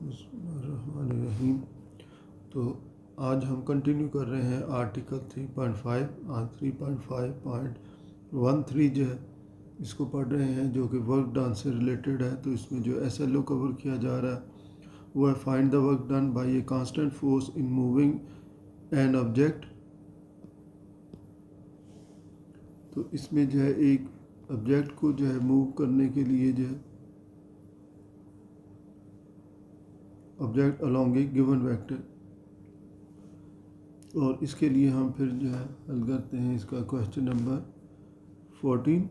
बिस्मिल्लाहिर्रहमानिर्रहीम। तो आज हम कंटिन्यू कर रहे हैं आर्टिकल 3.5। आज 3.5.13 जो है इसको पढ़ रहे हैं, जो कि वर्क डन से रिलेटेड है। तो इसमें जो SLO कवर किया जा रहा है वो है find the work done by a constant force in moving an object. तो इसमें जो है एक ऑब्जेक्ट को जो है मूव करने के लिए जो है ऑब्जेक्ट अलोंग ए गिवन वेक्टर, और इसके लिए हम फिर जो है हल करते हैं इसका question number 14।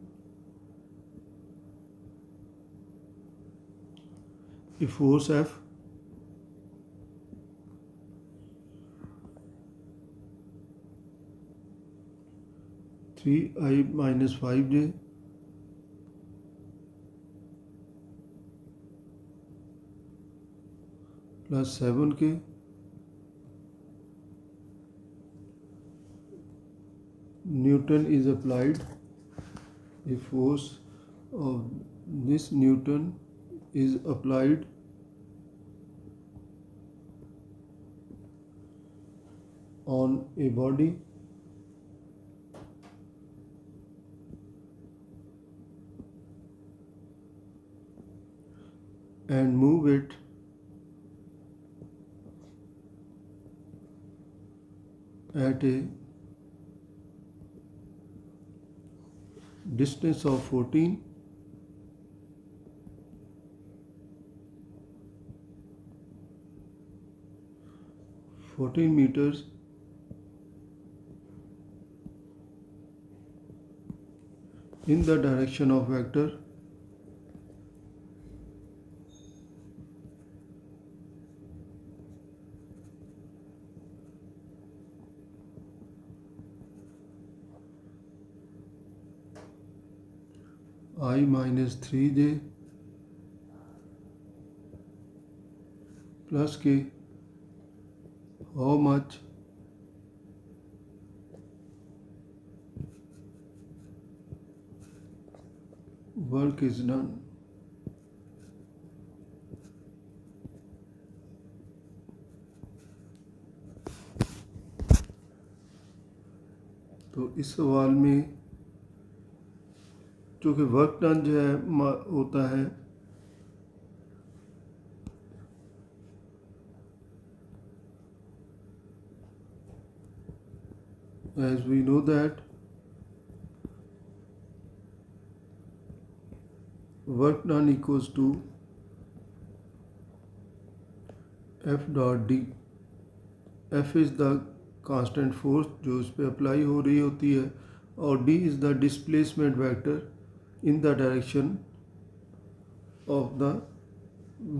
A force F (3i-5j) plus 7k Newton is applied. A force of this Newton is applied on a body and move it at a distance of 14 meters in the direction of vector i-3j plus k. How much work is done? तो इस सवाल में चूँकि work done जो है होता है as we know that work done equals to F dot D. F is the constant force जो उस पर अप्लाई हो रही होती है, और D is the displacement vector in the direction of the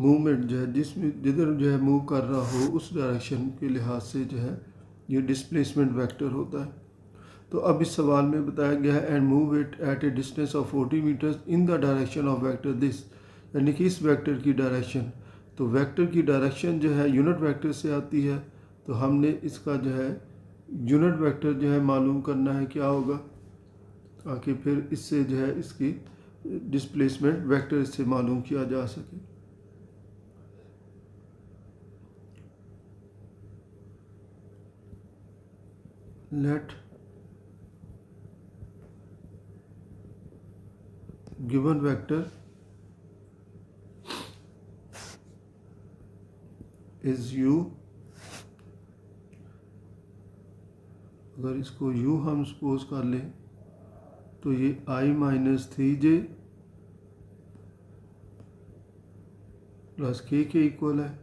movement, जो है जिसमें जिधर जो है मूव कर रहा हो उस डायरेक्शन के लिहाज से जो है ये डिस्प्लेसमेंट वेक्टर होता है। तो अब इस सवाल में बताया गया है and move it at a distance of 40 metres in the direction of vector this, यानी कि इस वेक्टर की डायरेक्शन। तो वेक्टर की डायरेक्शन जो है यूनिट वेक्टर से आती है, तो हमने इसका जो है यूनिट वेक्टर जो है मालूम करना है क्या होगा, ताकि फिर इससे जो है इसकी डिस्प्लेसमेंट वेक्टर से मालूम किया जा सके। Let given vector is u, अगर इसको u हम सपोज कर लें तो ये i-3j प्लस k के इक्वल है,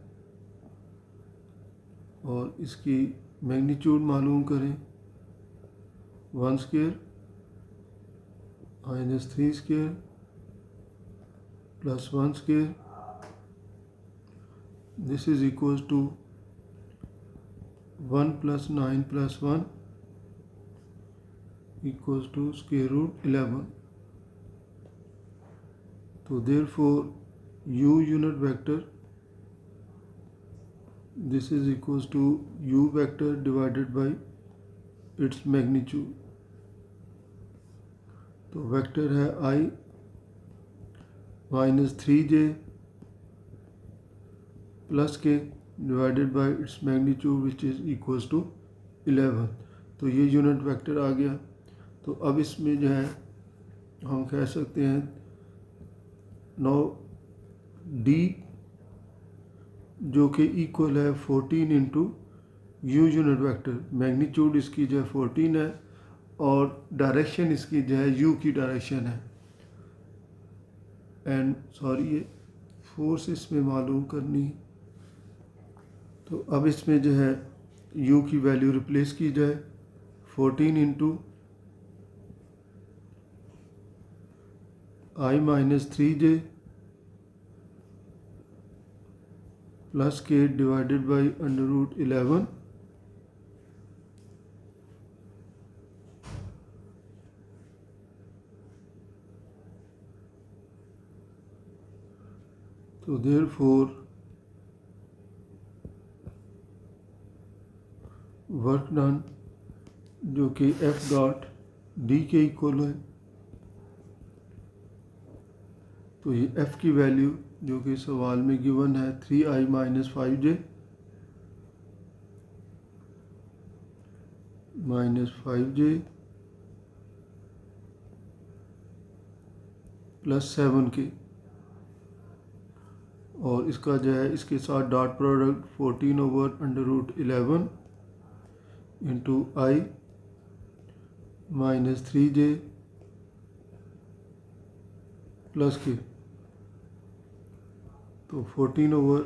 और इसकी मैग्नीट्यूड मालूम करें 1 square -3 square plus 1 square, this is equals to 1 plus 9 plus 1 equals to square root 11. So therefore u unit vector, this is equals to u vector divided by its magnitude. तो vector है i-3j plus k divided by its magnitude which is equals to 11। तो ये unit vector आ गया। तो अब इसमें जो है हम कह सकते हैं नो डी जो कि इक्वल है 14 into you unit vector. Magnitude इसकी जो है 14 है और डायरेक्शन इसकी जो है यू की डायरेक्शन है। एंड सॉरी ये फोर्स इसमें मालूम करनी है। तो अब इसमें जो है u की वैल्यू रिप्लेस की जाए 14 into i minus 3j plus k divided by under root 11 तो देयरफॉर वर्क डन जो कि एफ डॉट डी के इक्वल है। तो ये एफ की वैल्यू जो कि सवाल में गिवन है 3i माइनस 5j प्लस 7 के, और इसका जो है इसके साथ dot product 14 over under root 11 into i minus 3j plus k. तो 14 over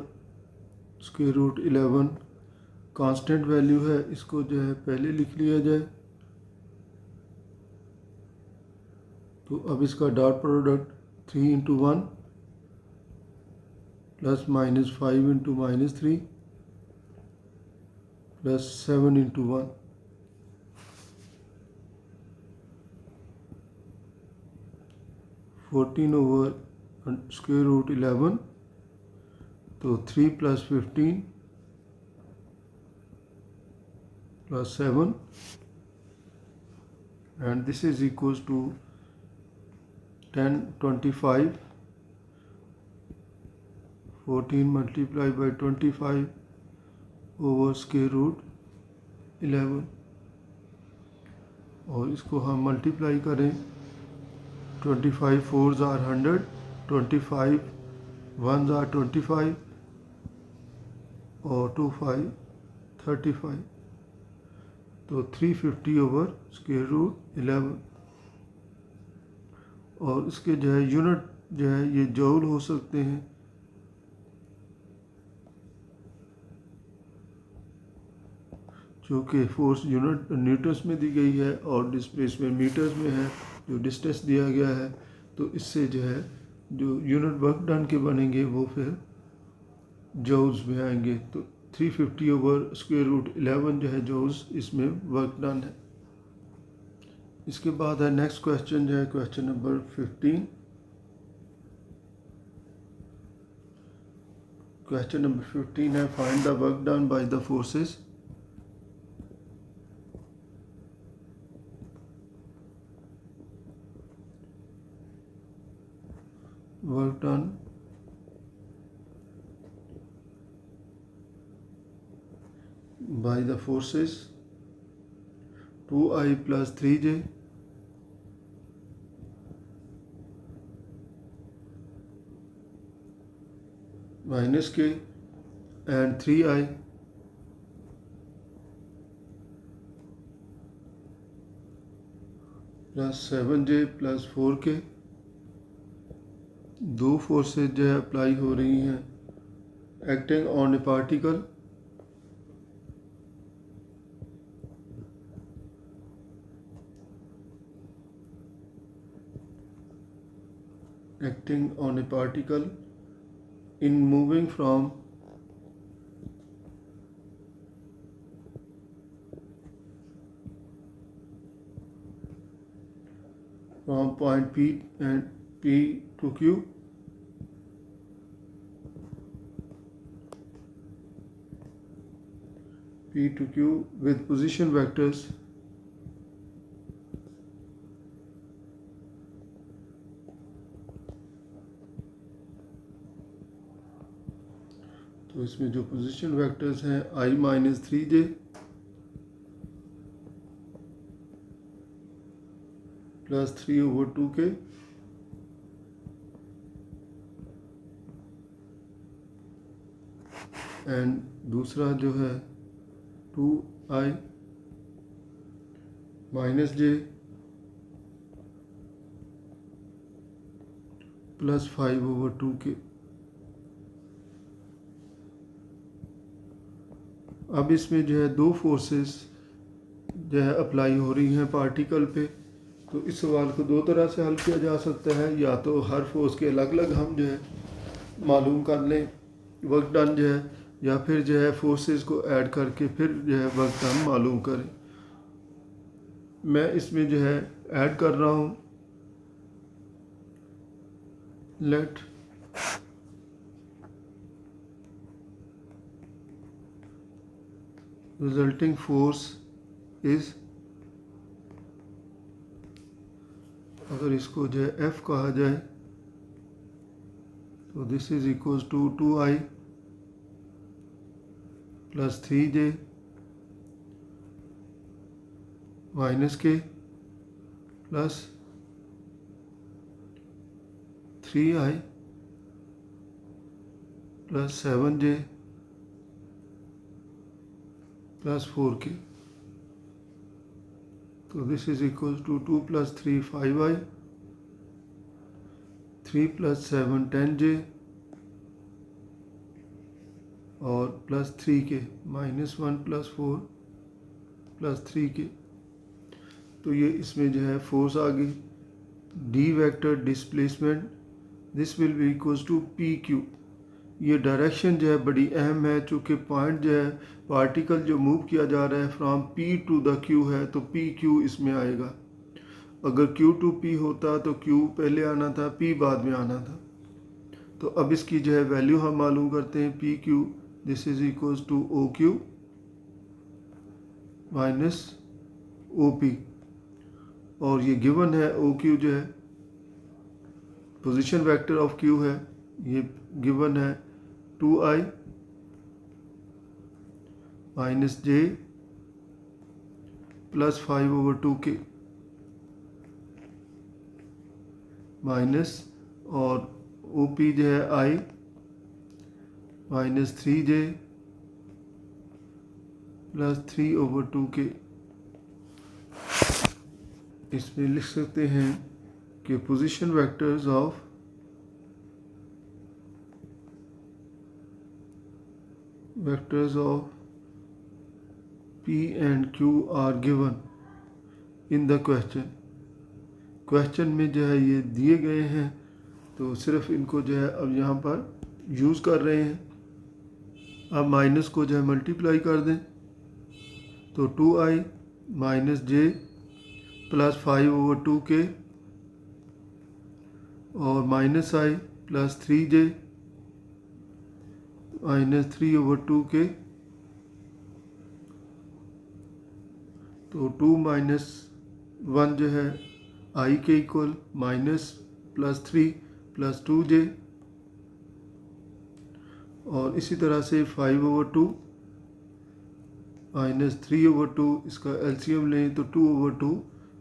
square root 11 constant value है, इसको जो है पहले लिख लिया जाए। तो अब इसका dot product 3 into 1 plus minus 5 into minus 3 plus 7 into 1। Fourteen over square root 11 तो 3 plus 15 plus 7 and this is equals to 1025 14 multiply by 25 over square root 11। और इसको हम मल्टीप्लाई करें 25 4s are 100, 25 1s are 25 और 2 5 35। तो 350 ओवर स्क्वायर रूट 11। और इसके जो है यूनिट जो है ये जूल हो सकते हैं। जो कि फोर्स यूनिट न्यूटन्स में दी गई है और डिस्प्लेसमेंट मीटर्स में है, जो डिस्टेंस दिया गया है। तो इससे जो है जो यूनिट वर्क डन के बनेंगे वो फिर जूल्स में आएंगे। तो 350 ओवर स्क्वायर रूट 11 जो है जूल्स इसमें वर्क डन है। इसके बाद है नेक्स्ट क्वेश्चन जो है क्वेश्चन नंबर 15। क्वेश्चन नंबर 15 है find the work done by the forces. Work done by the forces 2i plus 3j minus k and 3i plus 7j plus 4k। दो forces जो है अप्लाई हो रही हैं acting on A particle in moving from point P and P to Q with position vectors तो इसमें जो position vectors हैं i minus 3j plus 3/2k and दूसरा जो है 2i minus j plus 5/2k। अब इसमें जो है दो फोर्सेस जो है अप्लाई हो रही हैं पार्टिकल पे। तो इस सवाल को दो तरह से हल किया जा सकता है, या तो हर फोर्स के अलग अलग हम जो है मालूम कर लें वर्क डन जो है, या फिर जो है फोर्सेस को ऐड करके फिर जो है वर्क डन मालूम करें। मैं इसमें जो है ऐड कर रहा हूँ। लेट रिजल्टिंग फोर्स इज, अगर इसको जो है F कहा जाए तो this is equals to 2i plus 3j minus k plus 3i plus 7j plus 4k। तो this is equal to 2 plus 3 5i, 3 plus 7 10j और plus 3k minus 1 plus 4 plus 3k। तो ये इसमें जो है फोर्स आ गई। D vector displacement this will be equals to P Q. ये डायरेक्शन जो है बड़ी अहम है, चूँकि पॉइंट जो है पार्टिकल जो मूव किया जा रहा है from P to the Q है, तो पी क्यू इसमें आएगा। अगर क्यू टू पी होता तो क्यू पहले आना था, पी बाद में आना था। तो अब इसकी जो है वैल्यू हम मालूम करते हैं। P Q this is equals to O Q minus O P, और ये गिवन है ओ क्यू जो है पोजीशन वेक्टर ऑफ क्यू है, ये गिवन है 2i minus j plus 5/2k minus, और OP जो है i minus 3j plus 3/2k। इसमें लिख सकते हैं कि position vectors of P and Q are given in the question। Question में जो है ये दिए गए हैं, तो सिर्फ इनको जो है अब यहाँ पर यूज़ कर रहे हैं। अब माइनस को जो है मल्टीप्लाई कर दें, तो 2i minus j plus 5/2k और minus i plus 3j minus 3/2k। तो 2 माइनस 1 जो है i के equal minus plus 3 plus 2j, और इसी तरह से 5/2 माइनस 3/2, इसका एलसीएम लें तो 2/2,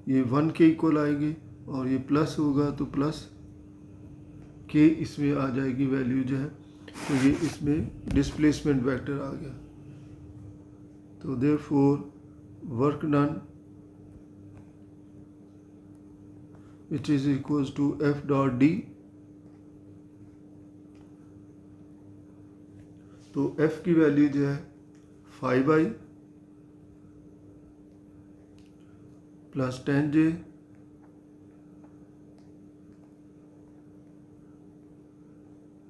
ये 1 के इक्वल आएगी, और ये प्लस होगा तो प्लस के इसमें आ जाएगी वैल्यू जो है। तो ये इसमें डिस्प्लेसमेंट वेक्टर आ गया। तो therefore work done which is equals to F dot D। तो F की वैल्यू जो है 5i plus 10j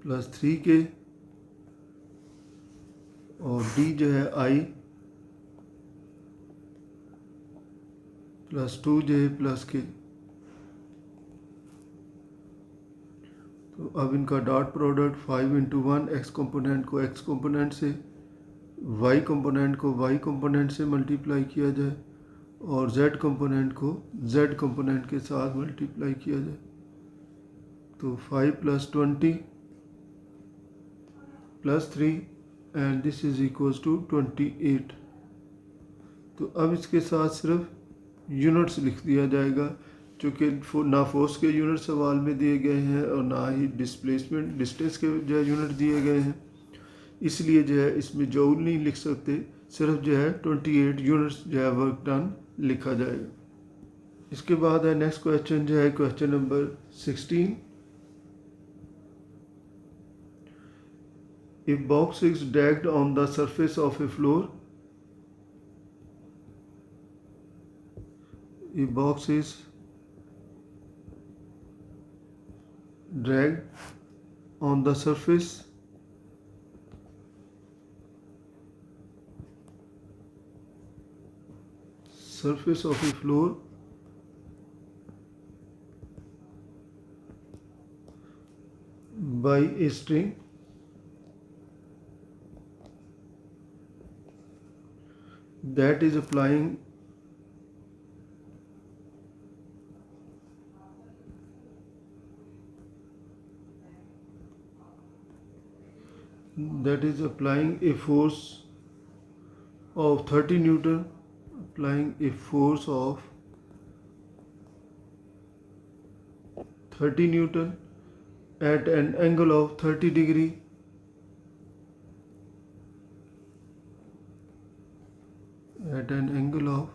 plus 3k, और D जो है i plus 2j plus k। तो अब इनका डॉट प्रोडक्ट 5 × 1 x कंपोनेंट को x कंपोनेंट से, y कंपोनेंट को y कंपोनेंट से मल्टीप्लाई किया जाए, और z कंपोनेंट को z कंपोनेंट के साथ मल्टीप्लाई किया जाए। तो 5 + 20 + 3 and this is equals to 28। तो अब इसके साथ सिर्फ यूनिट्स लिख दिया जाएगा, चूँकि ना फोर्स के यूनिट सवाल में दिए गए हैं और ना ही डिस्प्लेसमेंट डिस्टेंस के जो है यूनिट दिए गए हैं, इसलिए जो है इसमें जूल नहीं लिख सकते, सिर्फ जो है 28 यूनिट्स जो है वर्क डन लिखा जाएगा। इसके बाद है नेक्स्ट क्वेश्चन जो है question number 16। If box is dragged on the surface of a floor, if box is dragged on the surface of a floor by a string, that is applying a force of 30 Newton, applying a force of 30 Newton at an angle of 30 degree, at an angle of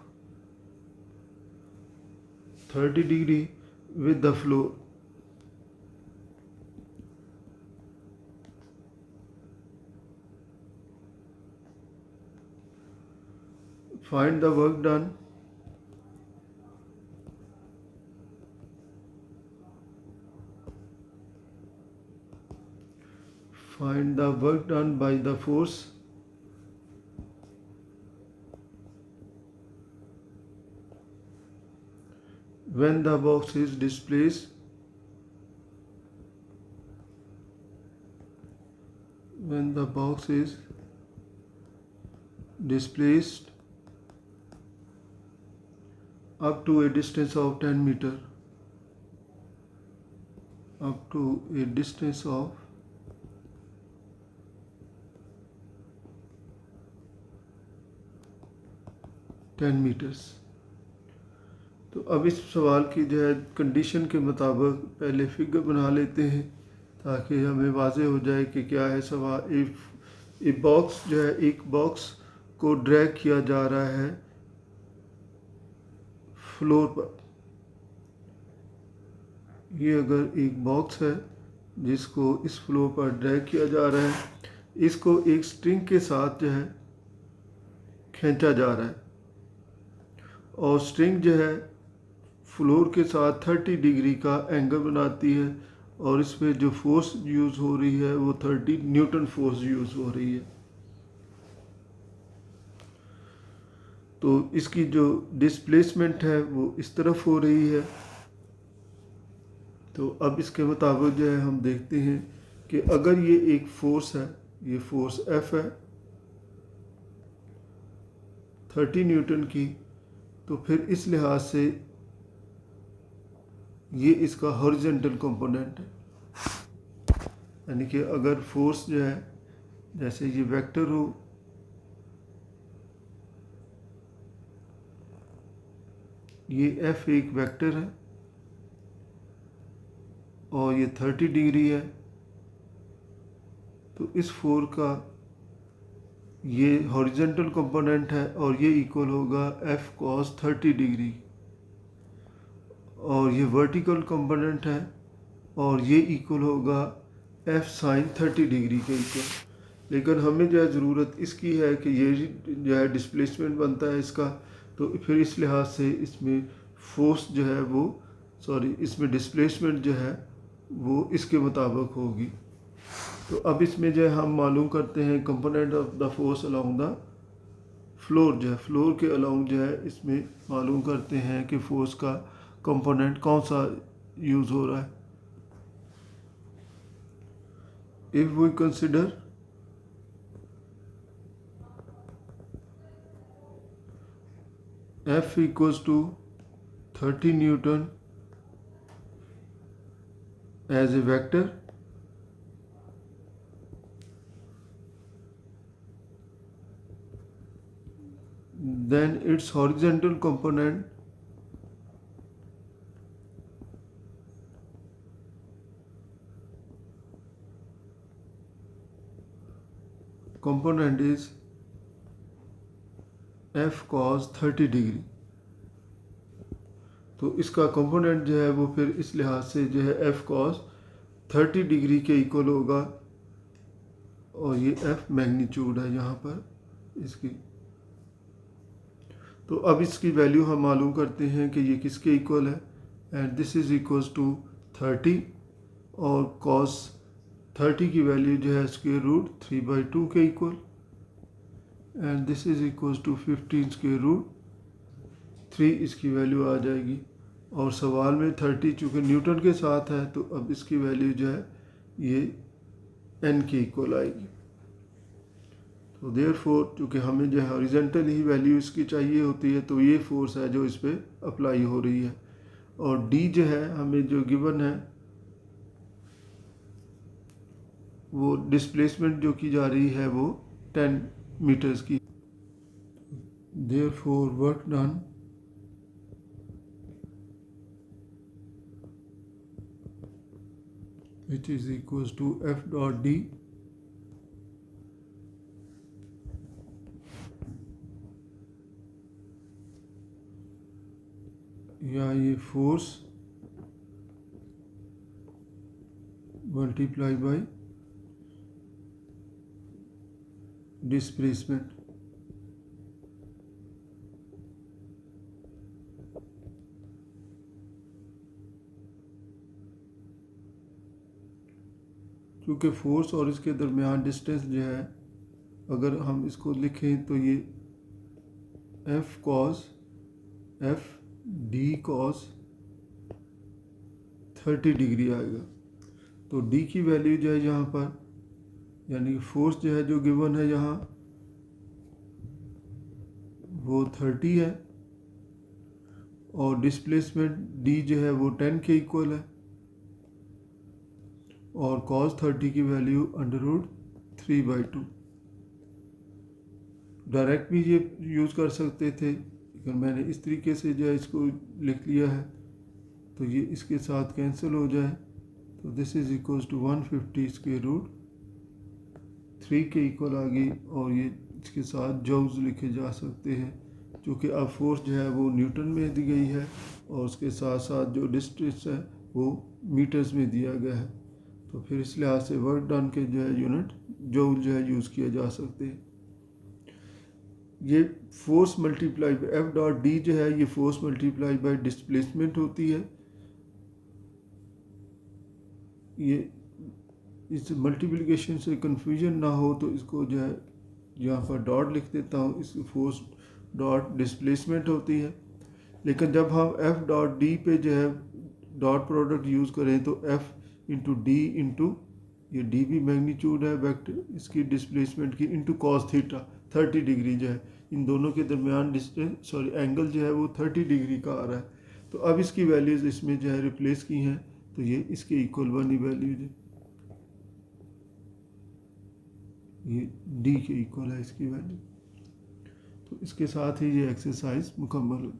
30 degree with the floor. Find the work done. Find the work done by the force when the box is displaced, when the box is displaced up to a distance of 10 meter, up to a distance of 10 meters। तो अब इस सवाल की जो है condition के मुताबिक पहले फिगर बना लेते हैं ताकि हमें वाज़े हो जाए कि क्या है सवाल। एक बॉक्स जो है, एक बॉक्स को ड्रैग किया जा रहा है फ्लोर पर। ये अगर एक बॉक्स है जिसको इस फ्लोर पर ड्रैग किया जा रहा है, इसको एक स्ट्रिंग के साथ जो है खींचा जा रहा है और स्ट्रिंग जो है फ्लोर के साथ 30 डिग्री का एंगल बनाती है और इसमें जो फोर्स यूज़ हो रही है वो 30 न्यूटन फोर्स यूज़ हो रही है। तो इसकी जो डिस्प्लेसमेंट है वो इस तरफ हो रही है। तो अब इसके मुताबिक जो है हम देखते हैं कि अगर ये एक फोर्स है, ये फोर्स F है 30 न्यूटन की, तो फिर इस लिहाज से ये इसका हॉरिजॉन्टल कंपोनेंट है। यानी कि अगर फोर्स जो है जैसे ये वेक्टर हो, ये F एक वेक्टर है और ये 30 डिग्री है, तो इस फोर का ये हॉरिजॉन्टल कंपोनेंट है और ये इक्वल होगा F cos 30 डिग्री, और ये वर्टिकल कंपोनेंट है और ये इक्वल होगा F sin 30 डिग्री के इक्वल। लेकिन हमें जो है ज़रूरत इसकी है कि ये जो है डिस्प्लेसमेंट बनता है इसका, तो फिर इस लिहाज से इसमें फोर्स जो है वो इसमें डिस्प्लेसमेंट जो है वो इसके मुताबिक होगी। तो अब इसमें जो है हम मालूम करते हैं component of the force along the floor, जो है फ्लोर के अलोंग जो है इसमें मालूम करते हैं कि फोर्स का कंपोनेंट कौन सा यूज़ हो रहा है। If we consider F equals to 30 Newton as a vector, then its horizontal component is f cos 30 degree. तो इसका कंपोनेंट जो है वो फिर इस लिहाज से जो है f cos 30 डिग्री के इक्वल होगा, और ये f मैग्नीट्यूड है यहाँ पर इसकी। तो अब इसकी वैल्यू हम मालूम करते हैं कि ये किसके इक्वल है, and this is equals to 30, और cos 30 की वैल्यू जो है स्क्वायर रूट 3/2 के equal, and this is equals to 15 square root 3 इसकी वैल्यू आ जाएगी। और सवाल में 30 चूँकि न्यूटन के साथ है, तो अब इसकी वैल्यू जो है ये n के इक्वल आएगी। तो देयरफॉर चूँकि हमें जो है हॉरिजॉन्टल ही वैल्यू इसकी चाहिए होती है, तो ये फोर्स है जो इस पर अप्लाई हो रही है। और d जो है हमें जो गिवन है वो डिस्प्लेसमेंट जो की जा रही है वो 10 मीटर्स की। Therefore work done which is equals to f dot d या ये फोर्स मल्टीप्लाई बाय डिस्प्लेसमेंट। क्योंकि फोर्स और इसके दरमियान डिस्टेंस जो है, अगर हम इसको लिखें तो ये f d cos 30 डिग्री आएगा। तो d की वैल्यू जो है यहाँ पर, यानी कि फोर्स जो है जो गिवन है यहाँ वो 30 है, और डिस्प्लेसमेंट d जो है वो 10 के इक्वल है, और cos 30 की वैल्यू √3/2। डायरेक्ट भी ये यूज़ कर सकते थे, लेकिन मैंने इस तरीके से जो है इसको लिख लिया है, तो ये इसके साथ कैंसिल हो जाए। तो this is equals to 150 square root 3 के इक्वल आ गई, और ये इसके साथ जूल्स लिखे जा सकते हैं, क्योंकि अब फोर्स जो है वो न्यूटन में दी गई है, और उसके साथ साथ जो डिस्टेंस है वो मीटर्स में दिया गया है। तो फिर इस लिहाज से वर्क डन के जो है यूनिट जूल जो है यूज़ किए जा सकते हैं। ये force multiply by F dot D जो है ये फोर्स मल्टीप्लाई बाय डिस्प्लेसमेंट होती है। ये इस मल्टीप्लिकेशन से कंफ्यूजन ना हो तो इसको जो है यहाँ पर डॉट लिख देता हूँ, इस फोर्स डॉट डिस्प्लेसमेंट होती है। लेकिन जब हम एफ डॉट डी पे जो है डॉट प्रोडक्ट यूज़ करें तो एफ इंटू डी इंटू ये डी भी मैग्नीट्यूड है वेक्टर इसकी डिस्प्लेसमेंट की इंटू कॉस थीटा 30 डिग्री जो है, इन दोनों के दरमियान एंगल जो है वो 30 डिग्री का आ रहा है। तो अब इसकी वैल्यूज़ इसमें जो है रिप्लेस की हैं, तो ये इसके इक्वल बनी वैल्यूज है, ये डी के इक्वल है इसकी वैल्यू। तो इसके साथ ही ये एक्सरसाइज मुकम्मल